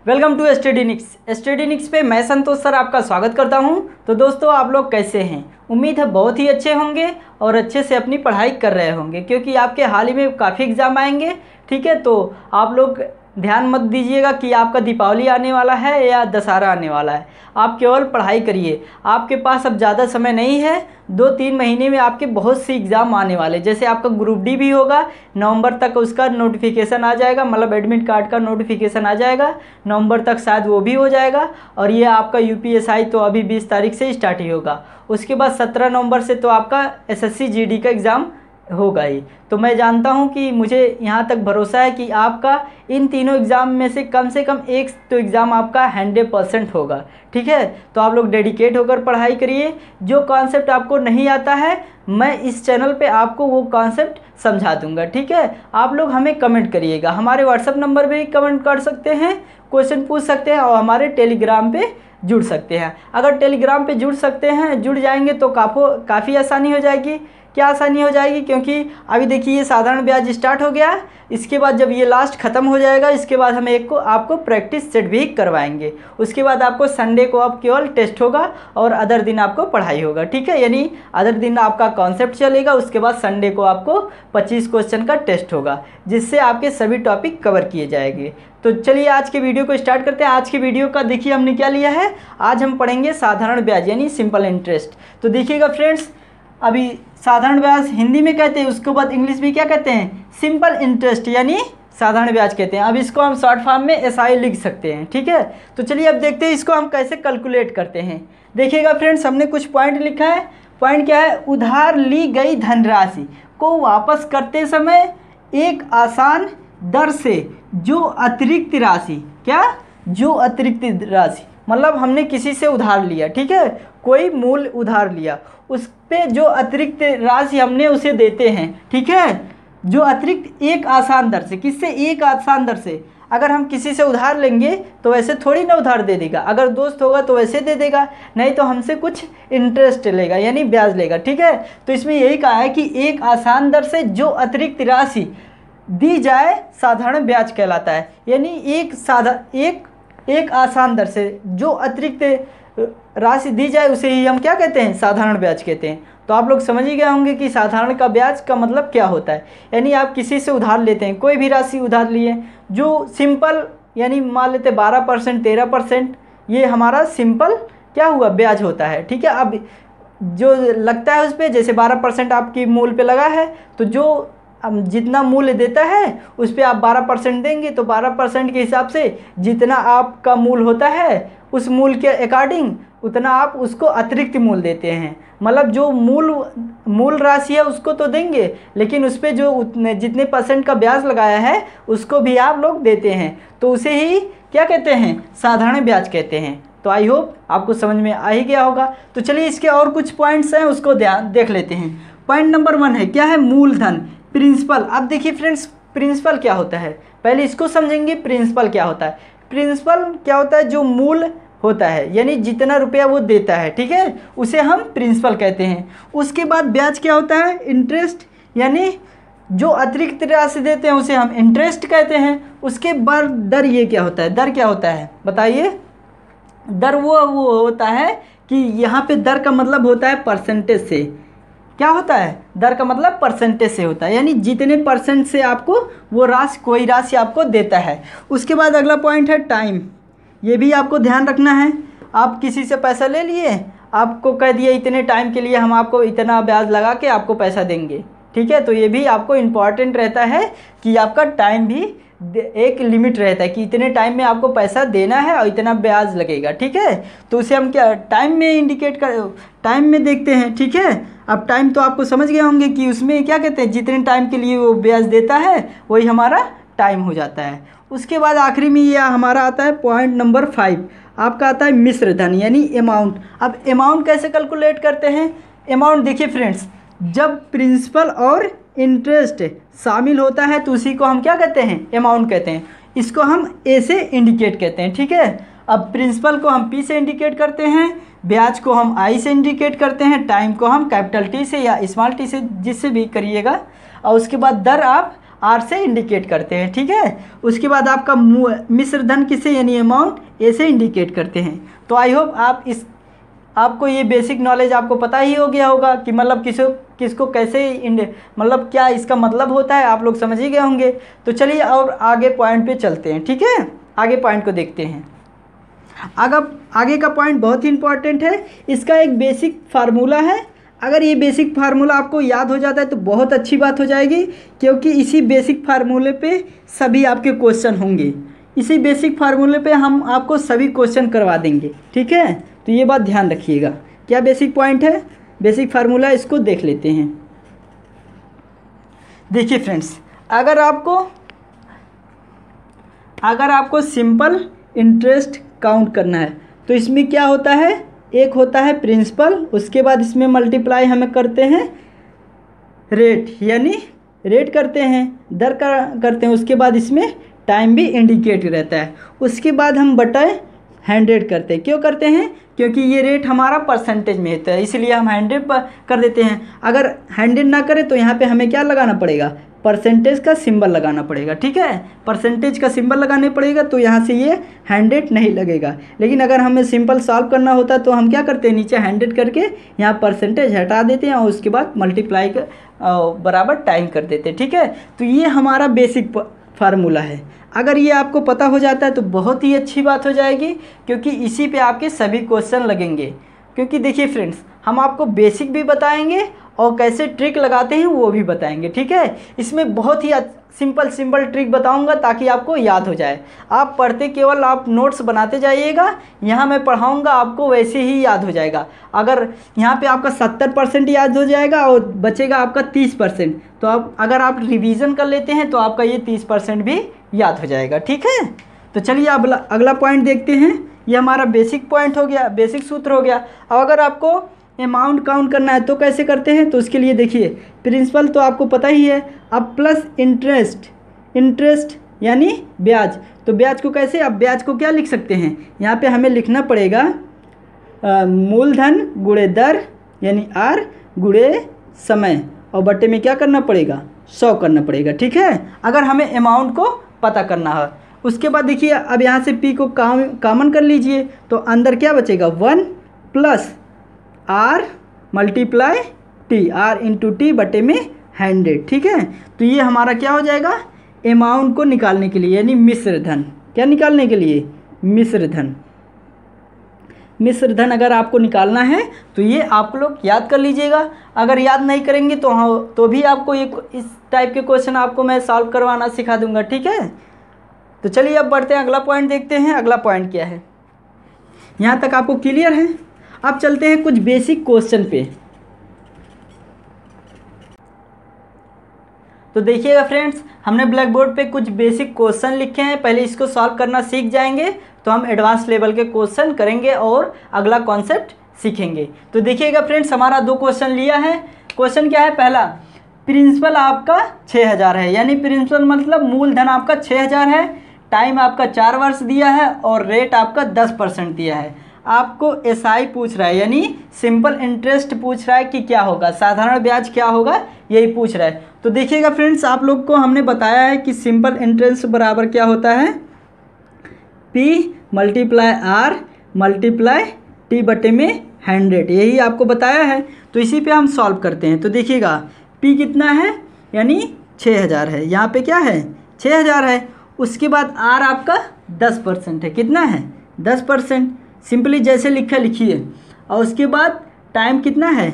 Welcome to स्टडीनिक्स पे मैं संतोष sir आपका स्वागत करता हूं। तो दोस्तों, आप लोग कैसे हैं? उम्मीद है बहुत ही अच्छे होंगे और अच्छे से अपनी पढ़ाई कर रहे होंगे, क्योंकि आपके हाल ही में काफ़ी एग्ज़ाम आएंगे। ठीक है, तो आप लोग ध्यान मत दीजिएगा कि आपका दीपावली आने वाला है या दशहरा आने वाला है। आप केवल पढ़ाई करिए। आपके पास अब ज़्यादा समय नहीं है, 2-3 महीने में आपके बहुत सी एग्ज़ाम आने वाले। जैसे आपका ग्रुप डी भी होगा, नवंबर तक उसका नोटिफिकेशन आ जाएगा, मतलब एडमिट कार्ड का नोटिफिकेशन आ जाएगा। नवंबर तक शायद वो भी हो जाएगा। और ये आपका यूपीएसआई तो अभी 20 तारीख से स्टार्ट ही होगा। उसके बाद 17 नवंबर से तो आपका एसएससी जीडी का एग्ज़ाम होगा ही। तो मैं जानता हूं कि मुझे यहाँ तक भरोसा है कि आपका इन तीनों एग्ज़ाम में से कम एक तो एग्ज़ाम आपका 100% होगा। ठीक है, तो आप लोग डेडिकेट होकर पढ़ाई करिए। जो कॉन्सेप्ट आपको नहीं आता है, मैं इस चैनल पे आपको वो कॉन्सेप्ट समझा दूंगा। ठीक है, आप लोग हमें कमेंट करिएगा। हमारे व्हाट्सएप नंबर पे भी कमेंट कर सकते हैं, क्वेश्चन पूछ सकते हैं, और हमारे टेलीग्राम पे जुड़ सकते हैं। अगर टेलीग्राम पे जुड़ जाएंगे तो काफ़ी आसानी हो जाएगी। क्या आसानी हो जाएगी? क्योंकि अभी देखिए, ये साधारण ब्याज स्टार्ट हो गया। इसके बाद जब ये लास्ट ख़त्म हो जाएगा, इसके बाद हम आपको प्रैक्टिस सेट भी करवाएंगे। उसके बाद आपको संडे को आप केवल टेस्ट होगा और अदर दिन आपको पढ़ाई होगा। ठीक है, यानी अदर दिन आपका कॉन्सेप्ट चलेगा। उसके बाद संडे को आपको 25 क्वेश्चन का टेस्ट होगा, जिससे आपके सभी टॉपिक कवर किए जाएंगे। तो चलिए आज के वीडियो को स्टार्ट करते हैं। आज के वीडियो का देखिए हमने क्या लिया है। आज हम पढ़ेंगे साधारण ब्याज यानी सिंपल इंटरेस्ट। तो देखिएगा फ्रेंड्स, अभी साधारण ब्याज हिंदी में कहते हैं, उसके बाद इंग्लिश में क्या कहते हैं? सिंपल इंटरेस्ट यानी साधारण ब्याज कहते हैं। अब इसको हम शॉर्ट फॉर्म में एसआई लिख सकते हैं। ठीक है, तो चलिए अब देखते हैं इसको हम कैसे कैलकुलेट करते हैं। देखिएगा फ्रेंड्स, हमने कुछ पॉइंट लिखा है। पॉइंट क्या है? उधार ली गई धनराशि को वापस करते समय एक आसान दर से जो अतिरिक्त राशि, मतलब हमने किसी से उधार लिया, ठीक है, कोई मूल उधार लिया, उस पे जो अतिरिक्त राशि हमने उसे देते हैं। ठीक है, जो अतिरिक्त एक आसान दर से, किससे? एक आसान दर से। अगर हम किसी से उधार लेंगे तो वैसे थोड़ी ना उधार दे देगा। अगर दोस्त होगा तो वैसे दे देगा, नहीं तो हमसे कुछ इंटरेस्ट लेगा यानी ब्याज लेगा। ठीक है, तो इसमें यही कहा है कि एक आसान दर से जो अतिरिक्त राशि दी जाए साधारण ब्याज कहलाता है। यानी एक आसान दर से जो अतिरिक्त राशि दी जाए उसे ही हम क्या कहते हैं? साधारण ब्याज कहते हैं। तो आप लोग समझ ही गए होंगे कि साधारण का ब्याज का मतलब क्या होता है। यानी आप किसी से उधार लेते हैं, कोई भी राशि उधार लिए, जो सिंपल यानी मान लेते 12%, 13%, ये हमारा सिंपल क्या हुआ? ब्याज होता है। ठीक है, अब जो लगता है उस पर, जैसे 12% आपकी मूल पे लगा है, तो जो जितना मूल्य देता है उस पर आप 12% देंगे। तो 12% के हिसाब से जितना आपका मूल होता है, उस मूल के अकॉर्डिंग उतना आप उसको अतिरिक्त मूल देते हैं। मतलब जो मूल राशि है उसको तो देंगे, लेकिन उस पर जो जितने % का ब्याज लगाया है उसको भी आप लोग देते हैं। तो उसे ही क्या कहते हैं? साधारण ब्याज कहते हैं। तो आई होप आपको समझ में आ ही गया होगा। तो चलिए इसके और कुछ पॉइंट्स हैं, उसको देख लेते हैं। पॉइंट नंबर 1 है, क्या है? मूलधन, प्रिंसिपल। अब देखिए फ्रेंड्स, प्रिंसिपल क्या होता है, पहले इसको समझेंगे। प्रिंसिपल क्या होता है? प्रिंसिपल क्या होता है? जो मूल होता है, यानी जितना रुपया वो देता है, ठीक है, उसे हम प्रिंसिपल कहते हैं। उसके बाद ब्याज क्या होता है? इंटरेस्ट, यानी जो अतिरिक्त राशि देते हैं उसे हम इंटरेस्ट कहते हैं। उसके बाद दर, ये क्या होता है? दर क्या होता है बताइए? दर वो होता है कि यहाँ पे दर का मतलब होता है परसेंटेज से। क्या होता है? दर का मतलब परसेंटेज से होता है, यानी जितने % से आपको वो कोई राशि आपको देता है। उसके बाद अगला पॉइंट है टाइम। ये भी आपको ध्यान रखना है। आप किसी से पैसा ले लिए, आपको कह दिए इतने टाइम के लिए हम आपको इतना ब्याज लगा के आपको पैसा देंगे। ठीक है, तो ये भी आपको इम्पॉर्टेंट रहता है कि आपका टाइम भी एक लिमिट रहता है कि इतने टाइम में आपको पैसा देना है और इतना ब्याज लगेगा। ठीक है, तो उसे हम क्या टाइम में टाइम में देखते हैं। ठीक है, अब टाइम तो आपको समझ गए होंगे कि उसमें क्या कहते हैं? जितने टाइम के लिए वो ब्याज देता है वही हमारा टाइम हो जाता है। उसके बाद आखिरी में ये हमारा आता है पॉइंट नंबर 5, आपका आता है मिश्र धन यानी अमाउंट। अब अमाउंट कैसे कैलकुलेट करते हैं? अमाउंट देखिए फ्रेंड्स, जब प्रिंसिपल और इंटरेस्ट शामिल होता है तो उसी को हम क्या कहते हैं? अमाउंट कहते हैं। इसको हम ए से इंडिकेट कहते हैं। ठीक है, अब प्रिंसिपल को हम पी से इंडिकेट करते हैं, ब्याज को हम आई से इंडिकेट करते हैं, टाइम को हम कैपिटल टी से या स्मॉल टी से, जिससे भी करिएगा। और उसके बाद दर आप आर से इंडिकेट करते हैं, ठीक है। उसके बाद आपका मिश्र धन किसे यानी अमाउंट ए से इंडिकेट करते हैं। तो आई होप आपको ये बेसिक नॉलेज आपको पता ही हो गया होगा कि मतलब किसको कैसे मतलब क्या इसका मतलब होता है, आप लोग समझ ही गए होंगे। तो चलिए और आगे पॉइंट पे चलते हैं, ठीक है। आगे पॉइंट को देखते हैं। आगे का पॉइंट बहुत ही इंपॉर्टेंट है। इसका एक बेसिक फार्मूला है। अगर ये बेसिक फार्मूला आपको याद हो जाता है तो बहुत अच्छी बात हो जाएगी, क्योंकि इसी बेसिक फार्मूले पे सभी आपके क्वेश्चन होंगे। इसी बेसिक फार्मूले पे हम आपको सभी क्वेश्चन करवा देंगे, ठीक है। तो ये बात ध्यान रखिएगा। क्या बेसिक पॉइंट है, बेसिक फार्मूला, इसको देख लेते हैं। देखिए फ्रेंड्स, अगर आपको सिंपल इंटरेस्ट काउंट करना है तो इसमें क्या होता है, एक होता है प्रिंसिपल, उसके बाद इसमें मल्टीप्लाई हमें करते हैं रेट, यानी रेट करते हैं, दर करते हैं। उसके बाद इसमें टाइम भी इंडिकेट रहता है। उसके बाद हम बटाए 100 करते हैं। क्यों करते हैं, क्योंकि ये रेट हमारा परसेंटेज में होता है, इसलिए हम 100 पर कर देते हैं। अगर 100 ना करें तो यहाँ पे हमें क्या लगाना पड़ेगा, परसेंटेज का सिंबल लगाना पड़ेगा, ठीक है। परसेंटेज का सिंबल लगाने पड़ेगा तो यहाँ से ये 100 नहीं लगेगा। लेकिन अगर हमें सिंपल सॉल्व करना होता तो हम क्या करते हैं, नीचे 100 करके यहाँ परसेंटेज हटा देते हैं और उसके बाद मल्टीप्लाई बराबर टाइम कर देते हैं, ठीक है। तो ये हमारा बेसिक फार्मूला है। अगर ये आपको पता हो जाता है तो बहुत ही अच्छी बात हो जाएगी, क्योंकि इसी पे आपके सभी क्वेश्चन लगेंगे। क्योंकि देखिए फ्रेंड्स, हम आपको बेसिक भी बताएंगे और कैसे ट्रिक लगाते हैं वो भी बताएंगे, ठीक है। इसमें बहुत ही सिंपल ट्रिक बताऊंगा ताकि आपको याद हो जाए। आप पढ़ते केवल आप नोट्स बनाते जाइएगा, यहाँ मैं पढ़ाऊंगा आपको वैसे ही याद हो जाएगा। अगर यहाँ पे आपका 70% याद हो जाएगा और बचेगा आपका 30%, तो अगर आप रिवीजन कर लेते हैं तो आपका ये 30% भी याद हो जाएगा, ठीक है। तो चलिए अब अगला पॉइंट देखते हैं। ये हमारा बेसिक पॉइंट हो गया, बेसिक सूत्र हो गया। अब अगर आपको अमाउंट काउंट करना है तो कैसे करते हैं, तो उसके लिए देखिए प्रिंसिपल तो आपको पता ही है। अब प्लस इंटरेस्ट यानी ब्याज, तो ब्याज को कैसे, अब ब्याज को क्या लिख सकते हैं, यहाँ पे हमें लिखना पड़ेगा मूलधन गुणे दर यानी आर गुणे समय, और बट्टे में क्या करना पड़ेगा, 100 करना पड़ेगा, ठीक है। अगर हमें अमाउंट को पता करना है। उसके बाद देखिए अब यहाँ से पी को कॉमन कर लीजिए, तो अंदर क्या बचेगा, 1 plus R multiply T, R into T बटे में 100, ठीक है। तो ये हमारा क्या हो जाएगा, अमाउंट को निकालने के लिए, यानी मिश्र धन। क्या निकालने के लिए, मिश्र धन अगर आपको निकालना है तो ये आप लोग याद कर लीजिएगा। अगर याद नहीं करेंगे तो भी आपको इस टाइप के क्वेश्चन आपको मैं सॉल्व करवाना सिखा दूंगा, ठीक है। तो चलिए अब बढ़ते हैं, अगला पॉइंट देखते हैं। अगला पॉइंट क्या है, यहाँ तक आपको क्लियर है। अब चलते हैं कुछ बेसिक क्वेश्चन पे। तो देखिएगा फ्रेंड्स, हमने ब्लैक बोर्ड पे कुछ बेसिक क्वेश्चन लिखे हैं। पहले इसको सॉल्व करना सीख जाएंगे तो हम एडवांस लेवल के क्वेश्चन करेंगे और अगला कॉन्सेप्ट सीखेंगे। तो देखिएगा फ्रेंड्स, हमारा 2 क्वेश्चन लिया है। क्वेश्चन क्या है, पहला प्रिंसिपल आपका 6000 है, यानी प्रिंसिपल मतलब मूलधन आपका 6000 है, टाइम आपका 4 वर्ष दिया है और रेट आपका 10% दिया है। आपको एसआई पूछ रहा है, यानी सिंपल इंटरेस्ट पूछ रहा है कि क्या होगा, साधारण ब्याज क्या होगा, यही पूछ रहा है। तो देखिएगा फ्रेंड्स, आप लोग को हमने बताया है कि सिंपल इंटरेस्ट बराबर क्या होता है, P multiply R multiply T बटे में 100, यही आपको बताया है। तो इसी पे हम सॉल्व करते हैं। तो देखिएगा P कितना है, यानी 6000 है, यहाँ पे क्या है 6000 है। उसके बाद R आपका 10% है, कितना है 10%, सिंपली जैसे लिखा लिखिए। और उसके बाद टाइम कितना है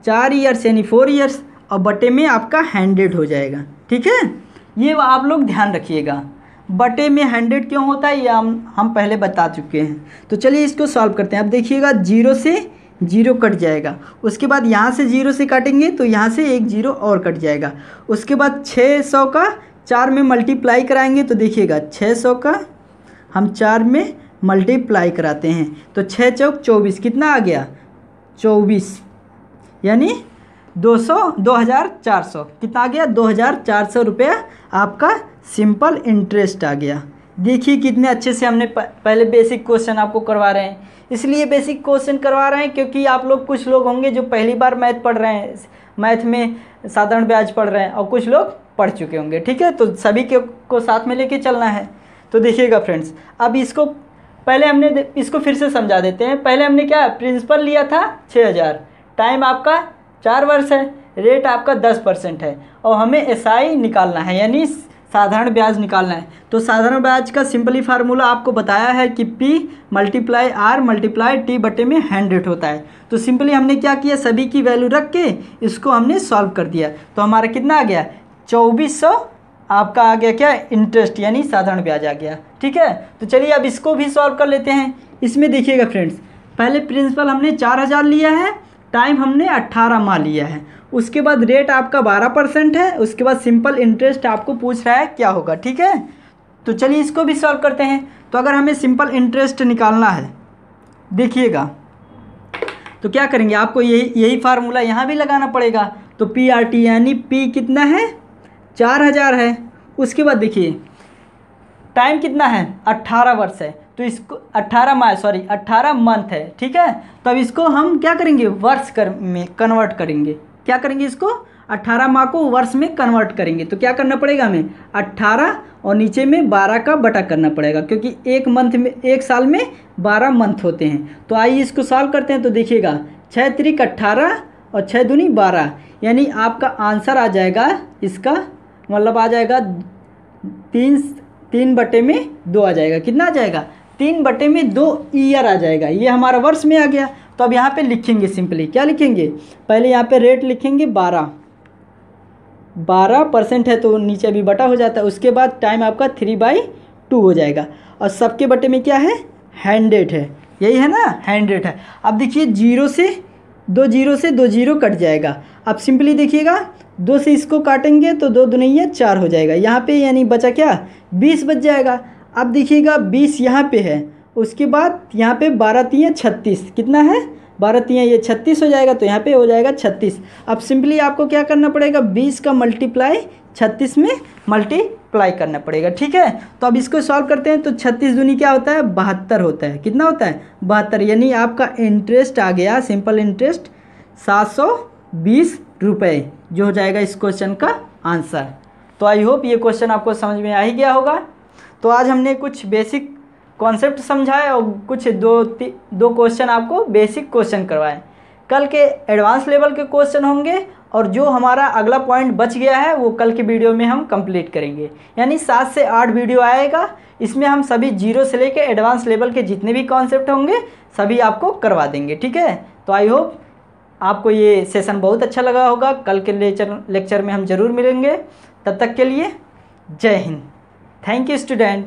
4 ईयर्स यानी 4 ईयर्स, और बटे में आपका 100 हो जाएगा, ठीक है। ये आप लोग ध्यान रखिएगा, बटे में 100 क्यों होता है ये हम पहले बता चुके हैं। तो चलिए इसको सॉल्व करते हैं। अब देखिएगा 0 से 0 कट जाएगा, उसके बाद यहाँ से 0 से काटेंगे तो यहाँ से एक 0 और कट जाएगा। उसके बाद 600 का 4 में मल्टीप्लाई कराएंगे तो देखिएगा 600 का हम 4 में मल्टीप्लाई कराते हैं तो 6 चौक 24, कितना आ गया 24, यानी 2400, कितना आ गया 2400 रुपया आपका सिंपल इंटरेस्ट आ गया। देखिए कितने अच्छे से हमने पहले बेसिक क्वेश्चन आपको करवा रहे हैं। इसलिए बेसिक क्वेश्चन करवा रहे हैं क्योंकि आप लोग कुछ लोग होंगे जो पहली बार मैथ पढ़ रहे हैं, मैथ में साधारण ब्याज पढ़ रहे हैं, और कुछ लोग पढ़ चुके होंगे, ठीक है। तो सभी को साथ में लेके चलना है। तो देखिएगा फ्रेंड्स, अब इसको पहले हमने इसको फिर से समझा देते हैं। पहले हमने क्या प्रिंसिपल लिया था 6000, टाइम आपका 4 वर्ष है, रेट आपका 10% है और हमें एसआई निकालना है यानी साधारण ब्याज निकालना है। तो साधारण ब्याज का सिंपली फार्मूला आपको बताया है कि P × R × T बटे में 100 होता है। तो सिंपली हमने क्या किया, सभी की वैल्यू रख के इसको हमने सॉल्व कर दिया। तो हमारा कितना आ गया 2400 आपका आ गया क्या इंटरेस्ट यानी साधारण ब्याज आ गया, ठीक है। तो चलिए अब इसको भी सॉल्व कर लेते हैं। इसमें देखिएगा फ्रेंड्स, पहले प्रिंसिपल हमने 4000 लिया है, टाइम हमने 18 माह लिया है, उसके बाद रेट आपका 12% है, उसके बाद सिंपल इंटरेस्ट आपको पूछ रहा है क्या होगा, ठीक है। तो चलिए इसको भी सॉल्व करते हैं। तो अगर हमें सिंपल इंटरेस्ट निकालना है, देखिएगा तो क्या करेंगे, आपको यही फार्मूला यहाँ भी लगाना पड़ेगा। तो PRT यानी P कितना है 4000 है। उसके बाद देखिए टाइम कितना है 18 वर्ष है, तो इसको 18 मंथ है, ठीक है। तो अब इसको हम क्या करेंगे वर्ष में कन्वर्ट करेंगे। क्या करेंगे, इसको 18 माह को वर्ष में कन्वर्ट करेंगे। तो क्या करना पड़ेगा हमें 18 और नीचे में 12 का बटा करना पड़ेगा, क्योंकि एक साल में 12 मंथ होते हैं। तो आइए इसको सॉल्व करते हैं। तो देखिएगा 6 × 18 और 6 दूनी 12 यानी आपका आंसर आ जाएगा, इसका मतलब आ जाएगा 3/2 आ जाएगा। कितना आ जाएगा 3/2 ईयर आ जाएगा। ये हमारा वर्ष में आ गया। तो अब यहाँ पे लिखेंगे सिंपली, क्या लिखेंगे, पहले यहाँ पे रेट लिखेंगे 12% है तो नीचे भी बटा हो जाता है। उसके बाद टाइम आपका 3/2 हो जाएगा और सबके बटे में क्या है 100 है, यही है ना 100 है। अब देखिए 0 से 2 0 कट जाएगा। अब सिंपली देखिएगा 2 से इसको काटेंगे तो 2 दूनी 4 हो जाएगा, यहाँ पे यानी बचा क्या 20 बच जाएगा। अब देखिएगा 20 यहाँ पे है, उसके बाद यहाँ पे 12 × 36 कितना है 12 × ये 36 हो जाएगा, तो यहाँ पे हो जाएगा 36। अब सिंपली आपको क्या करना पड़ेगा 20 का मल्टीप्लाई 36 में मल्टीप्लाई करना पड़ेगा, ठीक है। तो अब इसको सॉल्व करते हैं। तो 36 दूनी क्या होता है 72 होता है। कितना होता है 72 यानी आपका इंटरेस्ट आ गया सिंपल इंटरेस्ट 720 रुपये, जो हो जाएगा इस क्वेश्चन का आंसर। तो आई होप ये क्वेश्चन आपको समझ में आ ही गया होगा। तो आज हमने कुछ बेसिक कॉन्सेप्ट समझाए और कुछ दो क्वेश्चन आपको बेसिक क्वेश्चन करवाए। कल के एडवांस लेवल के क्वेश्चन होंगे और जो हमारा अगला पॉइंट बच गया है वो कल के वीडियो में हम कंप्लीट करेंगे, यानी 7 से 8 वीडियो आएगा। इसमें हम सभी 0 से लेकर एडवांस लेवल के जितने भी कॉन्सेप्ट होंगे सभी आपको करवा देंगे, ठीक है। तो आई होप आपको ये सेशन बहुत अच्छा लगा होगा। कल के लेक्चर में हम ज़रूर मिलेंगे। तब तक के लिए जय हिंद। Thank you student.